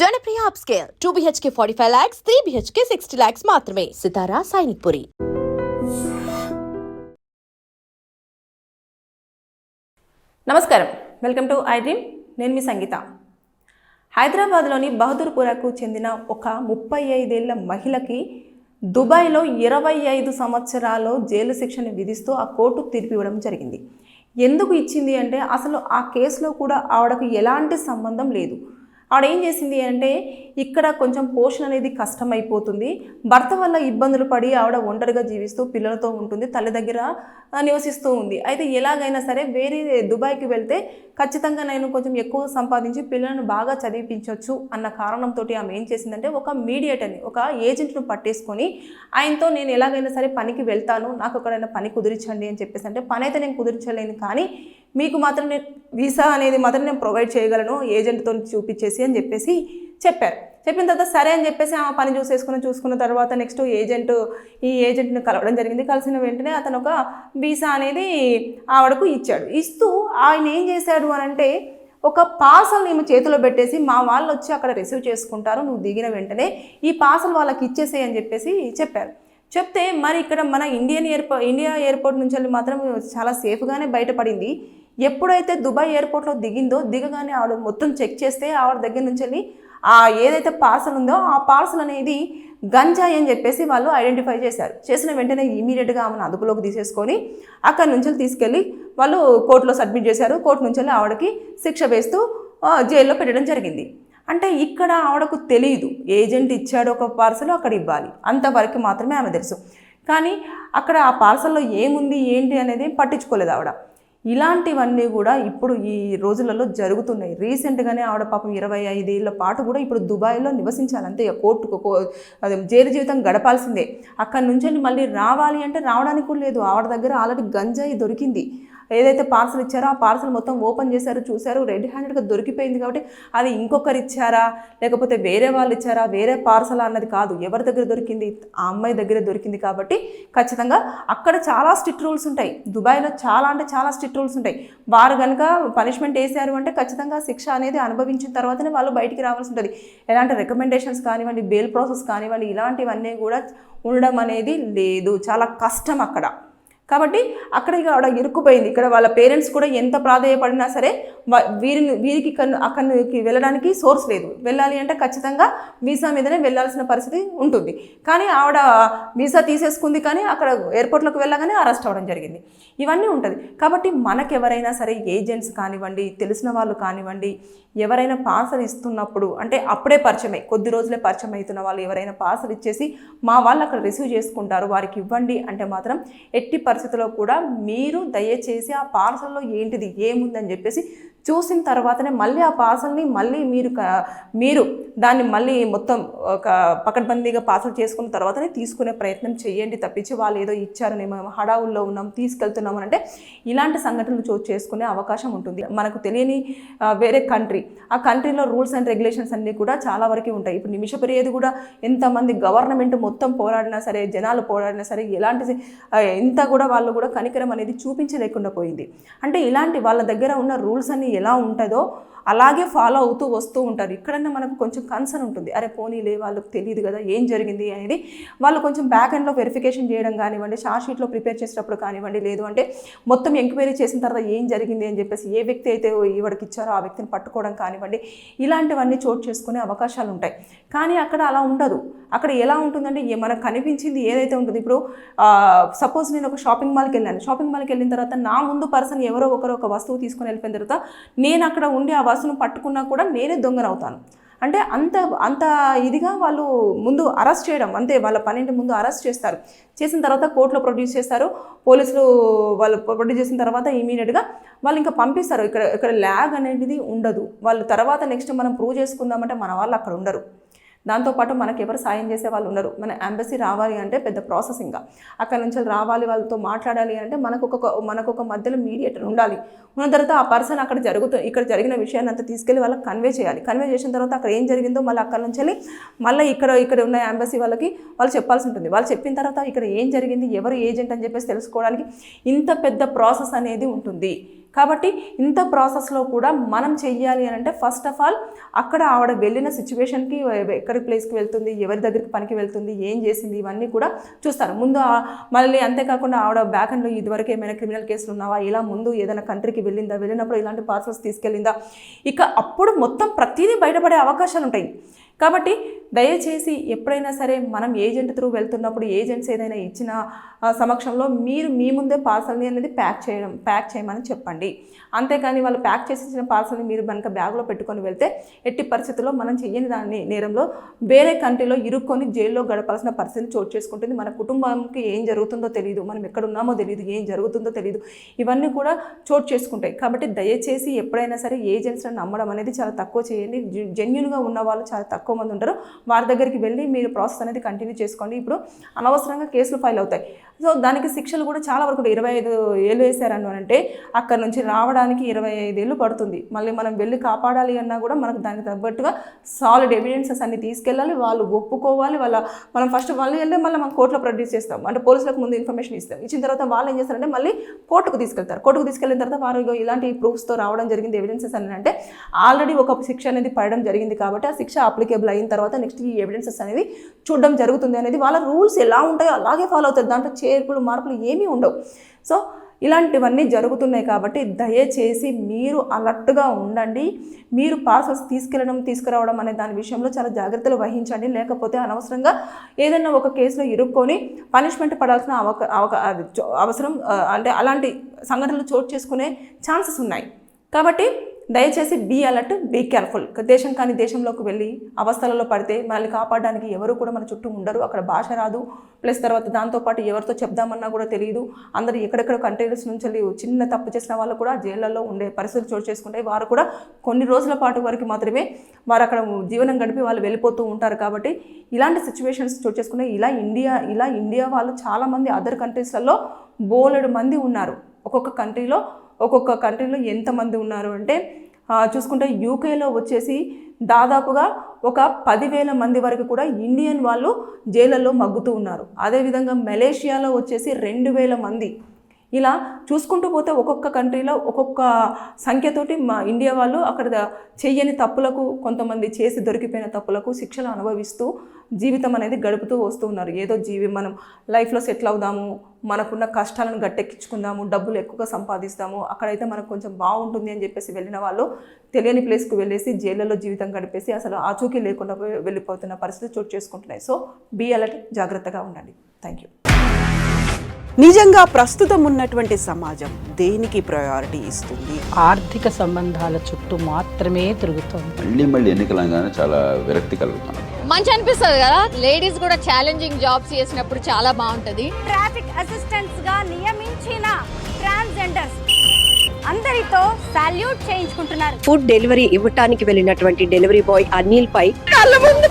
Janapriya upscale 2 BHK 45 lakhs, 3 BHK 60 lakhs మాత్రమే. సితారా సైనిక్పురి. నమస్కారం, welcome to I dream. నేను మీ సంగీత. హైదరాబాద్లోని బహదూర్పురకు చెందిన ఒక 35 ఏళ్ల మహిళకి దుబాయ్లో 25 సంవత్సరాలు జైలు శిక్షను విధిస్తూ ఆ కోర్టు తీర్పు ఇవ్వడం జరిగింది. ఎందుకు ఇచ్చింది అంటే అసలు ఆ కేసులో కూడా ఆవిడకు ఎలాంటి సంబంధం లేదు. ఆవిడ ఏం చేసింది అంటే ఇక్కడ కొంచెం పోషణ అనేది కష్టమైపోతుంది, భర్త వల్ల ఇబ్బందులు పడి ఆవిడ ఒంటరిగా జీవిస్తూ పిల్లలతో ఉంటుంది, తల్లి దగ్గర నివసిస్తూ ఉంది. అయితే ఎలాగైనా సరే వేరే దుబాయ్కి వెళ్తే ఖచ్చితంగా నేను కొంచెం ఎక్కువ సంపాదించి పిల్లలను బాగా చదివించవచ్చు అన్న కారణంతో ఆమె ఏం చేసిందంటే ఒక మీడియేటర్ని, ఒక ఏజెంట్ను పట్టేసుకొని ఆయనతో నేను ఎలాగైనా సరే పనికి వెళ్తాను, నాకు ఎక్కడైనా పని కుదిరించండి అని చెప్పేసి, అంటే పని అయితే నేను కుదిరించలేను కానీ మీకు మాత్రం నేను వీసా అనేది మాత్రం నేను ప్రొవైడ్ చేయగలను ఏజెంట్తో చూపించేసి అని చెప్పేసి చెప్పారు. చెప్పిన తర్వాత సరే అని చెప్పేసి ఆ పని చూసుకున్న తర్వాత నెక్స్ట్ ఈ ఏజెంట్ని కలవడం జరిగింది. కలిసిన వెంటనే అతను ఒక వీసా అనేది ఆవిడకు ఇచ్చాడు. ఇస్తూ ఆయన ఏం చేశాడు అని అంటే ఒక పార్సల్ ఈమె చేతిలో పెట్టేసి మా వాళ్ళు వచ్చి అక్కడ రిసీవ్ చేసుకుంటారు, నువ్వు దిగిన వెంటనే ఈ పార్సల్ వాళ్ళకి ఇచ్చేసేయి అని చెప్పేసి చెప్పారు. చెప్తే మరి ఇక్కడ మన ఇండియా ఎయిర్పోర్ట్ నుంచి మాత్రం చాలా సేఫ్గానే బయటపడింది. ఎప్పుడైతే దుబాయ్ ఎయిర్పోర్ట్లో దిగగానే ఆవిడ మొత్తం చెక్ చేస్తే ఆవిడ దగ్గర నుంచి ఏదైతే పార్సల్ ఉందో ఆ పార్సల్ అనేది గంజాయి అని చెప్పేసి వాళ్ళు ఐడెంటిఫై చేశారు. చేసిన వెంటనే ఇమీడియట్గా ఆమెను అదుపులోకి తీసేసుకొని అక్కడి నుంచి తీసుకెళ్ళి వాళ్ళు కోర్టులో సబ్మిట్ చేశారు. కోర్టు నుంచి ఆవిడకి శిక్ష వేస్తూ జైల్లో పెట్టడం జరిగింది. అంటే ఇక్కడ ఆవిడకు తెలియదు ఏజెంట్ ఇచ్చాడు ఒక పార్సల్ అక్కడ ఇవ్వాలి, అంతవరకు మాత్రమే ఆమె తెలుసు. కానీ అక్కడ ఆ పార్సల్లో ఏముంది ఏంటి అనేది పట్టించుకోలేదు ఆవిడ. ఇలాంటివన్నీ కూడా ఇప్పుడు ఈ రోజులలో జరుగుతున్నాయి. రీసెంట్గానే ఆవిడ పాపం 25 ఏళ్ల పాటు కూడా ఇప్పుడు దుబాయ్లో నివసించాలి, అంతే కోర్టుకు జైలు జీవితం గడపాల్సిందే. అక్కడి నుంచి మళ్ళీ రావాలి అంటే రావడానికి కూడా లేదు. ఆవిడ దగ్గర ఆల్రెడీ గంజాయి దొరికింది. ఏదైతే పార్సల్ ఇచ్చారో ఆ పార్సల్ మొత్తం ఓపెన్ చేశారు, చూశారు, రెడ్ హ్యాండెడ్గా దొరికిపోయింది. కాబట్టి అది ఇంకొకరు ఇచ్చారా లేకపోతే వేరే వాళ్ళు ఇచ్చారా, వేరే పార్సల్ అన్నది కాదు, ఎవరి దగ్గర దొరికింది, ఆ అమ్మాయి దగ్గర దొరికింది. కాబట్టి ఖచ్చితంగా అక్కడ చాలా స్ట్రిక్ట్ రూల్స్ ఉంటాయి. దుబాయ్లో చాలా స్ట్రిక్ట్ రూల్స్ ఉంటాయి. వారు కనుక పనిష్మెంట్ వేసారు అంటే ఖచ్చితంగా శిక్ష అనేది అనుభవించిన తర్వాతనే వాళ్ళు బయటికి రావాల్సి ఉంటుంది. ఎలాంటి రికమెండేషన్స్ కానివ్వండి, బెయిల్ ప్రాసెస్ కానివ్వండి, ఇలాంటివన్నీ కూడా ఉండడం అనేది లేదు, చాలా కష్టం అక్కడ. కాబట్టి అక్కడ ఆవిడ ఇరుక్కుపోయింది. ఇక్కడ వాళ్ళ పేరెంట్స్ కూడా ఎంత ప్రాధేయపడినా సరే వీరికి అక్కడికి వెళ్ళడానికి సోర్స్ లేదు. వెళ్ళాలి అంటే ఖచ్చితంగా వీసా మీదనే వెళ్ళాల్సిన పరిస్థితి ఉంటుంది. కానీ ఆవిడ వీసా తీసేసుకుంది, కానీ అక్కడ ఎయిర్పోర్ట్లోకి వెళ్ళగానే అరెస్ట్ అవ్వడం జరిగింది. ఇవన్నీ ఉంటుంది. కాబట్టి మనకెవరైనా సరే ఏజెంట్స్ కానివ్వండి, తెలిసిన వాళ్ళు కానివ్వండి, ఎవరైనా పార్సల్ ఇస్తున్నప్పుడు అంటే అప్పుడే పరిచయమై కొద్ది రోజులే పరిచయం అవుతున్న వాళ్ళు ఎవరైనా పార్సల్ ఇచ్చేసి మా వాళ్ళు అక్కడ రిసీవ్ చేసుకుంటారు వారికి ఇవ్వండి అంటే మాత్రం ఎట్టి పరిస్థితుల్లో కూడా మీరు దయచేసి ఆ పార్సల్లో ఏంటిది ఏముందని చెప్పేసి చూసిన తర్వాతనే మళ్ళీ ఆ పార్సల్ని మళ్ళీ మీరు దాన్ని మళ్ళీ మొత్తం ఒక పకడ్బందీగా పార్సల్ చేసుకున్న తర్వాతనే తీసుకునే ప్రయత్నం చేయండి. తప్పించి వాళ్ళు ఏదో ఇచ్చారు, మేము హడావుల్లో ఉన్నాం తీసుకెళ్తున్నాం అంటే ఇలాంటి సంఘటనలు చోటు చేసుకునే అవకాశం ఉంటుంది. మనకు తెలియని వేరే కంట్రీ, ఆ కంట్రీలో రూల్స్ అండ్ రెగ్యులేషన్స్ అన్నీ కూడా చాలా వరకు ఉంటాయి. ఇప్పుడు నిమిషప్రియది కూడా ఎంతమంది గవర్నమెంట్ మొత్తం పోరాడినా సరే, జనాలు పోరాడినా సరే, ఇంత కూడా వాళ్ళు కూడా కనికరం అనేది చూపించలేకుండా పోయింది. అంటే ఇలాంటి వాళ్ళ దగ్గర ఉన్న రూల్స్ అన్ని ఎలా ఉంటుందో అలాగే ఫాలో అవుతూ వస్తూ ఉంటారు. ఇక్కడన్నా మనకు కొంచెం కన్సర్న్ ఉంటుంది, అరే పోనీలే వాళ్ళకి తెలియదు కదా ఏం జరిగింది అనేది. వాళ్ళు కొంచెం బ్యాక్ ఎండ్లో వెరిఫికేషన్ చేయడం కానివ్వండి, షార్ట్ షీట్లో ప్రిపేర్ చేసేటప్పుడు కానివ్వండి, లేదు అంటే మొత్తం ఎంక్వైరీ చేసిన తర్వాత ఏం జరిగింది అని చెప్పేసి ఏ వ్యక్తి అయితే ఈవిడకి ఇచ్చారో ఆ వ్యక్తిని పట్టుకోవడం కానివ్వండి, ఇలాంటివన్నీ చోటు చేసుకునే అవకాశాలు ఉంటాయి. కానీ అక్కడ అలా ఉండదు. అక్కడ ఎలా ఉంటుందంటే మనకు కనిపించింది ఏదైతే ఉంటుంది. ఇప్పుడు సపోజ్ నేను ఒక షాపింగ్ మాల్కి వెళ్ళాను, షాపింగ్ మాల్కి వెళ్ళిన తర్వాత నా ముందు పర్సన్ ఎవరో ఒకరు ఒక వస్తువు తీసుకొని వెళ్ళిపోయిన తర్వాత నేను అక్కడ ఉండి ఆ వస్తువును పట్టుకున్నా కూడా నేనే దొంగనవుతాను. అంటే అంత ఇదిగా వాళ్ళు ముందు అరెస్ట్ చేయడం, అంతే వాళ్ళ పనింటి ముందు అరెస్ట్ చేస్తారు. చేసిన తర్వాత కోర్టులో ప్రొడ్యూస్ చేస్తారు. పోలీసులు వాళ్ళు ప్రొడ్యూస్ చేసిన తర్వాత ఇమీడియట్గా వాళ్ళు ఇంకా పంపిస్తారు. ఇక్కడ ల్యాగ్ అనేది ఉండదు. వాళ్ళు తర్వాత నెక్స్ట్ మనం ప్రూవ్ చేసుకుందామంటే మన వాళ్ళు అక్కడ ఉండరు. దాంతోపాటు మనకు ఎవరు సాయం చేసే వాళ్ళు ఉన్నారు. మన ఎంబసీ రావాలి అంటే పెద్ద ప్రాసెస్. ఇంకా అక్కడ నుంచి రావాలి, వాళ్ళతో మాట్లాడాలి అంటే మనకు ఒక మధ్యలో మీడియేటర్ ఉండాలి. ఉన్న తర్వాత ఆ పర్సన్ ఇక్కడ జరిగిన విషయాన్ని అంతా తీసుకెళ్ళి వాళ్ళకి కన్వే చేయాలి. కన్వే చేసిన తర్వాత అక్కడ ఏం జరిగిందో మళ్ళీ అక్కడ నుంచి మళ్ళీ ఇక్కడ ఉన్న ఎంబసీ వాళ్ళకి వాళ్ళు చెప్పాల్సి ఉంటుంది. వాళ్ళు చెప్పిన తర్వాత ఇక్కడ ఏం జరిగింది, ఎవరు ఏజెంట్ అని చెప్పేసి తెలుసుకోవడానికి ఇంత పెద్ద ప్రాసెస్ అనేది ఉంటుంది. కాబట్టి ఇంత ప్రాసెస్లో కూడా మనం చెయ్యాలి అని అంటే ఫస్ట్ ఆఫ్ ఆల్ అక్కడ ఆవిడ వెళ్ళిన సిచ్యువేషన్కి, ఎక్కడి ప్లేస్కి వెళ్తుంది, ఎవరి దగ్గరికి పనికి వెళ్తుంది, ఏం చేసింది, ఇవన్నీ కూడా చూస్తారు ముందు. మళ్ళీ అంతేకాకుండా ఆవిడ బ్యాక్ అండ్లో ఇదివరకు ఏమైనా క్రిమినల్ కేసులు ఉన్నావా, ఇలా ముందు ఏదైనా కంట్రీకి వెళ్ళిందా, వెళ్ళినప్పుడు ఇలాంటి పార్సల్స్ తీసుకెళ్ళిందా, ఇక అప్పుడు మొత్తం ప్రతిదీ బయటపడే అవకాశాలు ఉంటాయి. కాబట్టి దయచేసి ఎప్పుడైనా సరే మనం ఏజెంట్ త్రూ వెళ్తున్నప్పుడు ఏజెంట్స్ ఏదైనా ఇచ్చిన సమక్షంలో మీరు మీ ముందే పార్సల్ని అనేది ప్యాక్ చేయమని చెప్పండి. అంతేకాని వాళ్ళు ప్యాక్ చేసి ఇచ్చిన పార్సల్ని మీరు కనుక బ్యాగ్లో పెట్టుకొని వెళ్తే ఎట్టి పరిస్థితుల్లో మనం చెయ్యని దాన్ని నేరంలో వేరే కంట్రీలో ఇరుక్కొని జైల్లో గడపాల్సిన పరిస్థితి చోటు చేసుకుంటుంది. మన కుటుంబంకి ఏం జరుగుతుందో తెలియదు, మనం ఎక్కడ ఉన్నామో తెలియదు, ఏం జరుగుతుందో తెలియదు, ఇవన్నీ కూడా చోటు చేసుకుంటాయి. కాబట్టి దయచేసి ఎప్పుడైనా సరే ఏజెంట్స్ని నమ్మడం అనేది చాలా తక్కువ చేయండి. జెన్యున్గా ఉన్న వాళ్ళు చాలా తక్కువ మంది ఉంటారు, వారి దగ్గరికి వెళ్ళి మీరు ప్రాసెస్ అనేది కంటిన్యూ చేసుకోండి. ఇప్పుడు అనవసరంగా కేసులు ఫైల్ అవుతాయి. సో దానికి శిక్షలు కూడా చాలా వరకు 25 ఏళ్ళు వేశారని అంటే అక్కడ నుంచి రావడానికి 25 ఏళ్ళు పడుతుంది. మళ్ళీ మనం వెళ్ళి కాపాడాలి అన్నా కూడా మనకు దానికి తగ్గట్టుగా సాలిడ్ ఎవిడెన్సెస్ అన్ని తీసుకెళ్ళాలి, వాళ్ళు ఒప్పుకోవాలి. మనం ఫస్ట్ వాళ్ళు వెళ్ళి మళ్ళీ మనం కోర్టులో ప్రొడ్యూస్ చేస్తాం, అంటే పోలీసులకు ముందు ఇన్ఫర్మేషన్ ఇస్తాం. ఇచ్చిన తర్వాత వాళ్ళు ఏం చేస్తారంటే మళ్ళీ కోర్టుకు తీసుకెళ్తారు. కోర్టుకు తీసుకెళ్ళిన తర్వాత వారు ఇలాంటి ప్రూఫ్స్తో రావడం జరిగింది, ఎవిడెన్సెస్ అని అంటే ఆల్రెడీ ఒక శిక్ష అనేది పడడం జరిగింది. కాబట్టి ఆ శిక్ష అప్లికేబుల్ అయిన తర్వాత నెక్స్ట్ ఈ ఎవిడెన్సెస్ అనేది చూడడం జరుగుతుంది అనేది వాళ్ళ రూల్స్ ఎలా ఉంటాయో అలాగే ఫాలో అవుతారు. దాంట్లో చేర్పులు మార్పులు ఏమీ ఉండవు. సో ఇలాంటివన్నీ జరుగుతున్నాయి. కాబట్టి దయచేసి మీరు అలర్ట్గా ఉండండి. మీరు పార్సల్స్ తీసుకురావడం అనే దాని విషయంలో చాలా జాగ్రత్తలు వహించండి. లేకపోతే అనవసరంగా ఏదైనా ఒక కేసులో ఇరుక్కొని పనిష్మెంట్ పడాల్సిన అవసరం అంటే అలాంటి సంఘటనలు చోటు చేసుకునే ఛాన్సెస్ ఉన్నాయి. కాబట్టి దయచేసి బీ అలర్ట్, బీ కేర్ఫుల్. దేశం కాని దేశంలోకి వెళ్ళి అవస్థలలో పడితే మనల్ని కాపాడడానికి ఎవరు కూడా మన చుట్టూ ఉండరు. అక్కడ భాష రాదు, ప్లస్ తర్వాత దాంతోపాటు ఎవరితో చెప్దామన్నా కూడా తెలియదు. అందరూ ఎక్కడెక్కడ కంట్రీస్ నుంచి చిన్న తప్పు చేసిన వాళ్ళు కూడా జైళ్ళలో ఉండే పరిస్థితులు చోటు చేసుకుంటాయి. వారు కూడా కొన్ని రోజుల పాటు వరకు మాత్రమే వారు అక్కడ జీవనం గడిపి వాళ్ళు వెళ్ళిపోతూ ఉంటారు. కాబట్టి ఇలాంటి సిచ్యువేషన్స్ చోటు చేసుకునే ఇలా ఇండియా వాళ్ళు చాలామంది అదర్ కంట్రీస్లలో బోలెడు మంది ఉన్నారు. ఒక్కొక్క కంట్రీలో ఎంతమంది ఉన్నారు అంటే చూసుకుంటే యూకేలో వచ్చేసి దాదాపుగా ఒక 10,000 మంది వరకు కూడా ఇండియన్ వాళ్ళు జైళ్ళల్లో మగ్గుతూ ఉన్నారు. అదేవిధంగా మలేషియాలో వచ్చేసి 2,000 మంది. ఇలా చూసుకుంటూ పోతే ఒక్కొక్క కంట్రీలో ఒక్కొక్క సంఖ్యతోటి మా ఇండియా వాళ్ళు అక్కడ చెయ్యని తప్పులకు, కొంతమంది చేసి దొరికిపోయిన తప్పులకు శిక్షలు అనుభవిస్తూ జీవితం అనేది గడుపుతూ వస్తూ ఉన్నారు. ఏదో మనం లైఫ్లో సెటిల్ అవుదాము, మనకున్న కష్టాలను గట్టెక్కించుకుందాము, డబ్బులు ఎక్కువగా సంపాదిస్తాము, అక్కడైతే మనకు కొంచెం బాగుంటుంది అని చెప్పేసి వెళ్ళిన వాళ్ళు తెలియని ప్లేస్కు వెళ్ళేసి జైళ్ళలో జీవితం గడిపేసి అసలు ఆచూకీ లేకుండా వెళ్ళిపోతున్న పరిస్థితి చోటు చేసుకుంటున్నాయి. సో బీ అలర్ట్, జాగ్రత్తగా ఉండండి. Thank you. నిజంగా ప్రస్తుతం ఉన్నటువంటి సమాజం దేనికి ప్రయారిటీ ఇస్తుంది? ఆర్థిక సంబంధాల చుట్టూ మాత్రమే తిరుగుతుంది. మళ్ళీ ఎన్నికలంగానే చాలా విరక్తి కలుగుతాను. మంచి అనిపిస్తుంది కదా, లేడీస్ కూడా ఛాలెంజింగ్ జాబ్స్ చేసినప్పుడు చాలా బాగుంటది. ట్రాఫిక్ అసిస్టెంట్స్ గా నియమించిన ట్రాన్స్జెండర్స్ అందరితో సాల్యూట్ చేయించుకుంటున్నారు. ఫుడ్ డెలివరీ ఇవ్వటానికి వెళ్ళినటువంటి డెలివరీ బాయ్ అనిల్ పై కళ్ళ ముందు